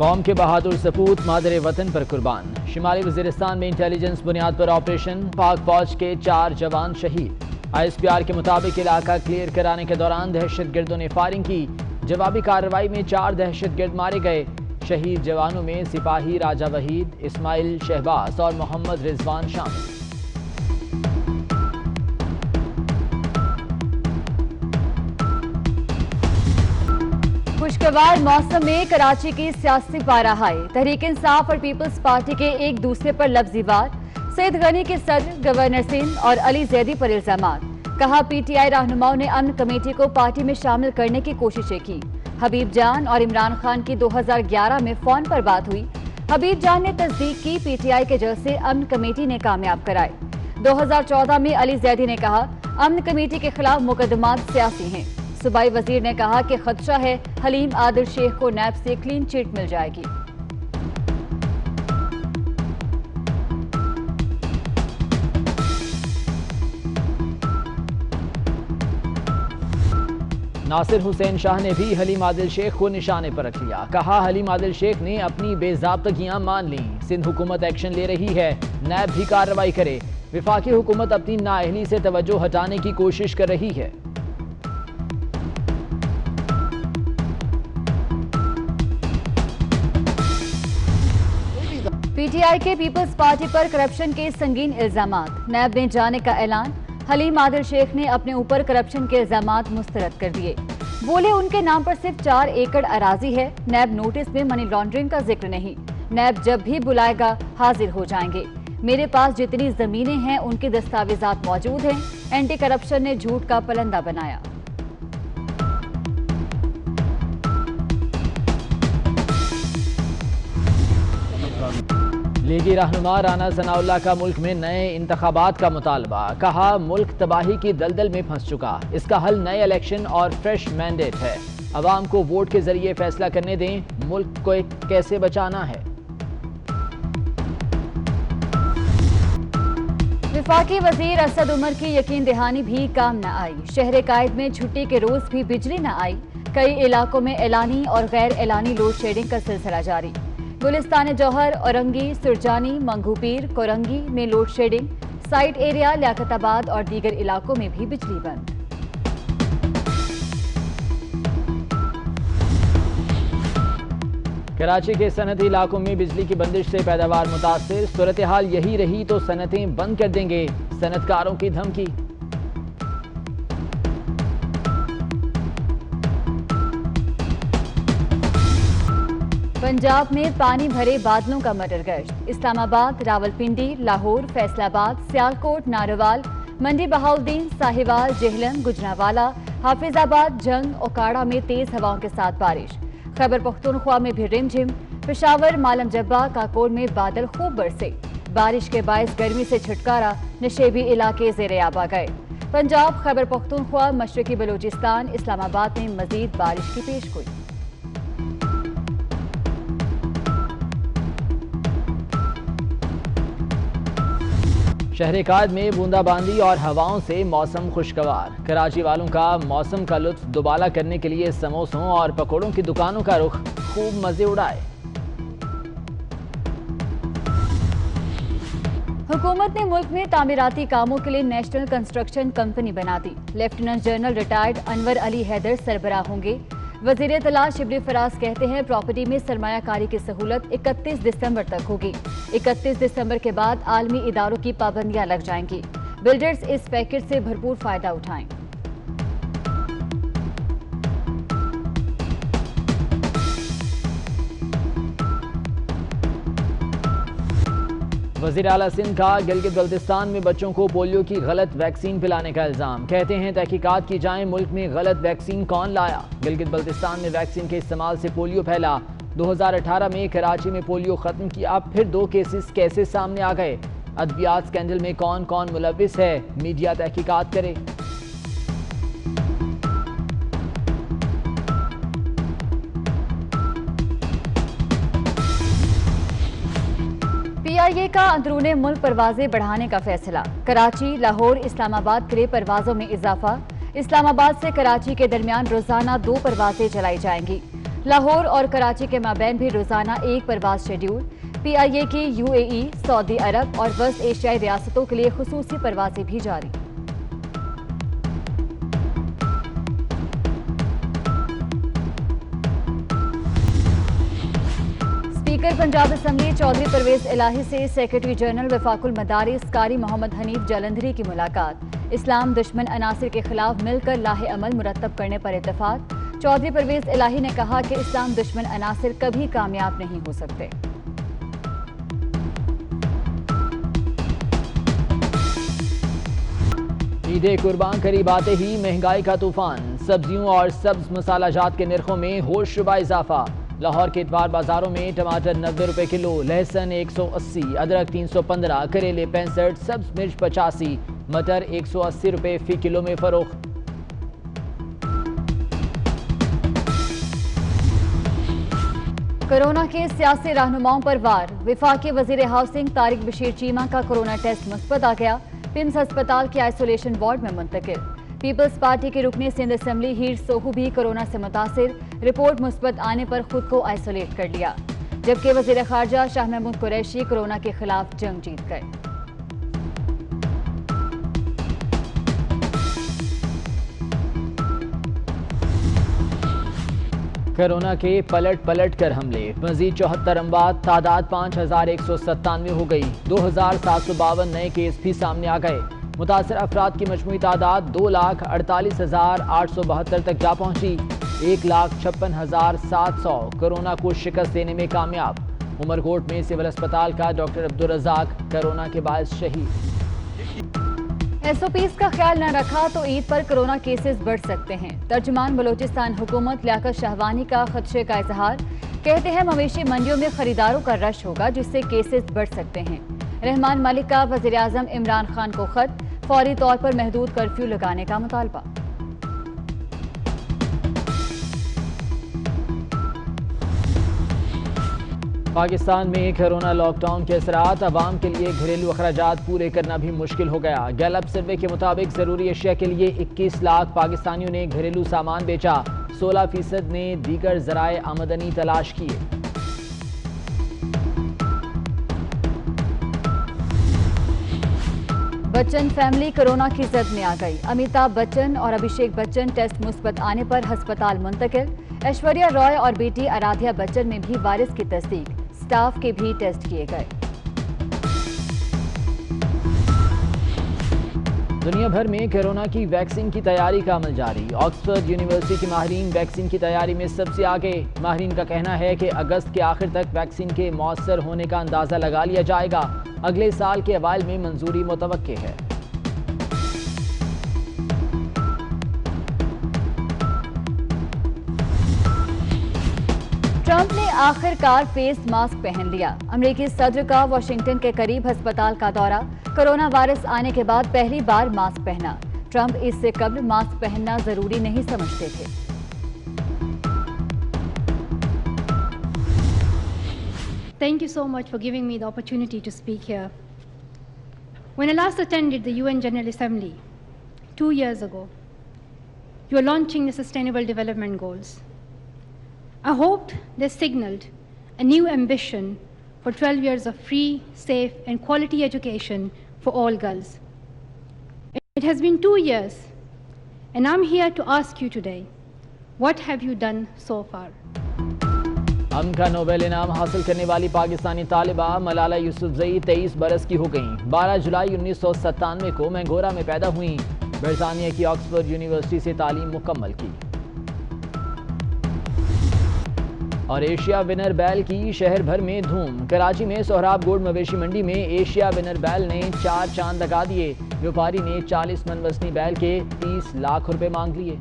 قوم کے بہادر سپوت مادر وطن پر قربان۔ شمالی وزیرستان میں انٹیلیجنس بنیاد پر آپریشن، پاک فوج کے 4 جوان شہید۔ ISPR کے مطابق علاقہ کلیئر کرانے کے دوران دہشت گردوں نے فائرنگ کی، جوابی کارروائی میں 4 دہشت گرد مارے گئے۔ شہید جوانوں میں سپاہی راجہ وحید، اسماعیل شہباز اور محمد رضوان شامل۔ خوشگوار موسم میں کراچی کی سیاسی پارہ ہائی، تحریک انصاف اور پیپلز پارٹی کے ایک دوسرے پر لفظی وار۔ سید غنی کے صدر، گورنر سندھ اور علی زیدی پر الزامات۔ کہا PTI رہنماؤں نے امن کمیٹی کو پارٹی میں شامل کرنے کی کوششیں کی۔ حبیب جان اور عمران خان کی 2011 میں فون پر بات ہوئی۔ حبیب جان نے تصدیق کی PTI کے جلسے امن کمیٹی نے کامیاب کرائے۔ 2014 میں علی زیدی نے کہا امن کمیٹی کے خلاف مقدمات سیاسی ہیں۔ صوبائی وزیر نے کہا کہ خدشہ ہے حلیم عادل شیخ کو نیب سے کلین چٹ مل جائے گی۔ ناصر حسین شاہ نے بھی حلیم عادل شیخ کو نشانے پر رکھ لیا۔ کہا حلیم عادل شیخ نے اپنی بے ضابطگیاں مان لیں، سندھ حکومت ایکشن لے رہی ہے، نیب بھی کارروائی کرے۔ وفاقی حکومت اپنی نااہلی سے توجہ ہٹانے کی کوشش کر رہی ہے۔ PTI کے پیپلز پارٹی پر کرپشن کے سنگین الزامات، نیب میں جانے کا اعلان۔ حلیم عادل شیخ نے اپنے اوپر کرپشن کے الزامات مسترد کر دیے، بولے ان کے نام پر صرف 4 ایکڑ اراضی ہے، نیب نوٹس میں منی لانڈرنگ کا ذکر نہیں، نیب جب بھی بلائے گا حاضر ہو جائیں گے، میرے پاس جتنی زمینیں ہیں ان کی دستاویزات موجود ہیں۔ اینٹی کرپشن نے جھوٹ کا پلندہ بنایا۔ لیگی رہنما رانا ثناء اللہ کا ملک میں نئے انتخابات کا مطالبہ۔ کہا ملک تباہی کی دلدل میں پھنس چکا، اس کا حل نئے الیکشن اور فریش مینڈیٹ ہے۔ عوام کو ووٹ کے ذریعے فیصلہ کرنے دیں ملک کو کیسے بچانا ہے۔ وفاقی وزیر اسد عمر کی یقین دہانی بھی کام نہ آئی، شہر قائد میں چھٹی کے روز بھی بجلی نہ آئی، کئی علاقوں میں اعلانی اور غیر اعلانی لوڈ شیڈنگ کا سلسلہ جاری۔ گلستان جوہر، اورنگی، سرجانی، منگو پیر، کورنگی میں لوڈ شیڈنگ، سائٹ ایریا، لیاقت آباد اور دیگر علاقوں میں بھی بجلی بند۔ کراچی کے صنعتی علاقوں میں بجلی کی بندش سے پیداوار متاثر، صورتحال یہی رہی تو صنعتیں بند کر دیں گے، صنعت کاروں کی دھمکی۔ پنجاب میں پانی بھرے بادلوں کا مٹر گشت، اسلام آباد، راولپنڈی، لاہور، فیصل آباد، سیالکوٹ، ناروال، منڈی بہاؤالدین، ساہیوال، جہلم، گجرانوالہ، حافظ آباد، جنگ، اوکاڑا میں تیز ہواؤں کے ساتھ بارش۔ خیبر پختونخوا میں بھی رم جھم، پشاور، مالم جبہ، کاکول میں بادل خوب برسے، بارش کے باعث گرمی سے چھٹکارا، نشیبی علاقے زیر آب آ گئے۔ پنجاب، خیبر پختونخوا، مشرقی بلوچستان، اسلام آباد میں مزید بارش کی پیش گوئی۔ شہر قائد میں بوندا باندی اور ہواؤں سے موسم خوشگوار، کراچی والوں کا موسم کا لطف دوبالا کرنے کے لیے سموسوں اور پکوڑوں کی دکانوں کا رخ، خوب مزے اڑائے۔ حکومت نے ملک میں تعمیراتی کاموں کے لیے نیشنل کنسٹرکشن کمپنی بنا دی، لیفٹیننٹ جنرل ریٹائرڈ انور علی حیدر سربراہ ہوں گے۔ وزیر اطلاع شبلی فراز کہتے ہیں پراپرٹی میں سرمایہ کاری کی سہولت 31 دسمبر تک ہوگی، 31 دسمبر کے بعد عالمی اداروں کی پابندیاں لگ جائیں گی، بلڈرز اس پیکج سے بھرپور فائدہ اٹھائیں۔ وزیر اعلیٰ سندھ کا گلگت بلتستان میں بچوں کو پولیو کی غلط ویکسین پلانے کا الزام، کہتے ہیں تحقیقات کی جائیں ملک میں غلط ویکسین کون لایا۔ گلگت بلتستان میں ویکسین کے استعمال سے پولیو پھیلا، 2018 میں کراچی میں پولیو ختم کیا، اب پھر 2 کیسز کیسے سامنے آ گئے؟ ادویات سکینڈل میں کون کون ملوث ہے، میڈیا تحقیقات کرے۔ PIA کا اندرون ملک پروازیں بڑھانے کا فیصلہ، کراچی، لاہور، اسلام آباد کے لیے پروازوں میں اضافہ، اسلام آباد سے کراچی کے درمیان روزانہ 2 پروازیں چلائی جائیں گی۔ لاہور اور کراچی کے مابین بھی روزانہ ایک پرواز شیڈول. PIA کی UAE، سعودی عرب اور وسط ایشیائی ریاستوں کے لیے خصوصی پروازیں بھی جاری. اسپیکر پنجاب اسمبلی چودھری پرویز الہی سے سیکرٹری جنرل وفاق المدارس قاری محمد حنیف جلندھری کی ملاقات. اسلام دشمن عناصر کے خلاف مل کر لاہ عمل مرتب کرنے پر اتفاق. چودھری پرویز الہی نے کہا کہ اسلام دشمن عناصر کبھی کامیاب نہیں ہو سکتے. عید قربان قریب آتے ہی مہنگائی کا طوفان. سبزیوں اور سبز مسالہ جات کے نرخوں میں ہوش ربا اضافہ. لاہور کے اتوار بازاروں میں ٹماٹر 90 روپے کلو، لہسن 180، ادرک 315، کریلے 65، سبز مرچ 85، مٹر 180 روپے فی کلو میں فروخت. کورونا کے سیاسی رہنماؤں پر وار. وفاقی وزیر ہاؤسنگ طارق بشیر چیمہ کا کورونا ٹیسٹ مثبت آ گیا. پمز ہسپتال کے آئسولیشن وارڈ میں منتقل. پیپلز پارٹی کے رکن سندھ اسمبلی ہیر سوہو بھی کورونا سے متاثر. رپورٹ مثبت آنے پر خود کو آئسولیٹ کر لیا. جبکہ وزیر خارجہ شاہ محمود قریشی کورونا کے خلاف جنگ جیت گئے. کورونا کے پلٹ کر حملے. مزید 74 اموات، تعداد 5197 ہو گئی. 2752 نئے کیس بھی سامنے آ گئے. متاثرہ افراد کی مجموعی تعداد 2,48,872 تک جا پہنچی. 1,56,700 کورونا کو شکست دینے میں کامیاب. عمرکوٹ میں سول اسپتال کا ڈاکٹر عبدالرزاق کورونا کے باعث شہید. SOPs کا خیال نہ رکھا تو عید پر کورونا کیسز بڑھ سکتے ہیں. ترجمان بلوچستان حکومت لیاقت شہوانی کا خدشے کا اظہار. کہتے ہیں مویشی منڈیوں میں خریداروں کا رش ہوگا جس سے کیسز بڑھ سکتے ہیں. رحمان ملک کا وزیر اعظم عمران خان کو خط. فوری طور پر محدود کرفیو لگانے کا مطالبہ. پاکستان میں کورونا لاک ڈاؤن کے اثرات. عوام کے لیے گھریلو اخراجات پورے کرنا بھی مشکل ہو گیا. گیلپ سروے کے مطابق ضروری اشیاء کے لیے 21 لاکھ پاکستانیوں نے گھریلو سامان بیچا. 16% نے دیگر ذرائع آمدنی تلاش کیے. بچن فیملی کورونا کی زد میں آ گئی. امیتابھ بچن اور ابھیشیک بچن ٹیسٹ مثبت آنے پر ہسپتال منتقل. ایشوریا رائے اور بیٹی آرادھیا بچن میں بھی وائرس کی تصدیق. سٹاف کے بھی ٹیسٹ کیے گئے. دنیا بھر میں کورونا کی ویکسین کی تیاری کا عمل جاری. آکسفورڈ یونیورسٹی کے ماہرین ویکسین کی تیاری میں سب سے آگے. ماہرین کا کہنا ہے کہ اگست کے آخر تک ویکسین کے مؤثر ہونے کا اندازہ لگا لیا جائے گا. اگلے سال کے اوائل میں منظوری متوقع ہے. ٹرمپ نے آخر کار فیس ماسک پہن لیا. امریکی صدر کا واشنگٹن کے قریب ہسپتال کا دورہ. کورونا وائرس آنے کے بعد پہلی بار ماسک پہنا. ٹرمپ اس سے قبل ماسک پہننا ضروری نہیں سمجھتے تھے. Thank you so much for giving me the opportunity to speak here. When I last attended the UN General Assembly 2 years ago, you were launching the Sustainable Development Goals. I hoped they signaled a new ambition for 12 years of free, safe, and quality education for all girls. It has been 2 years, and I'm here to ask you today, what have you done so far? امن کا Nobel انعام حاصل کرنے والی پاکستانی طالبہ ملالہ یوسفزئی 23 برس کی ہو گئیں. 12 جولائی 1997 کو مینگورا میں پیدا ہوئیں. برطانیہ کی آکسفورڈ یونیورسٹی سے تعلیم مکمل کی. اور ایشیا ونر بیل کی شہر بھر میں دھوم. کراچی میں سہراب گوڑ مویشی منڈی میں ایشیا ونر بیل نے 4 چاند لگا دیے. ویوپاری نے 40 من وزنی بیل کے 30 لاکھ روپے مانگ لیے.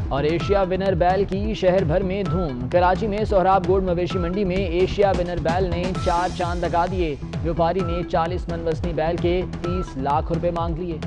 اور ایشیا ونر بیل کی شہر بھر میں دھوم. کراچی میں سہراب گوڑ مویشی منڈی میں ایشیا ونر بیل نے 4 چاند لگا دیے. ویوپاری نے 40 من وزنی بیل کے 30 لاکھ روپے مانگ لیے.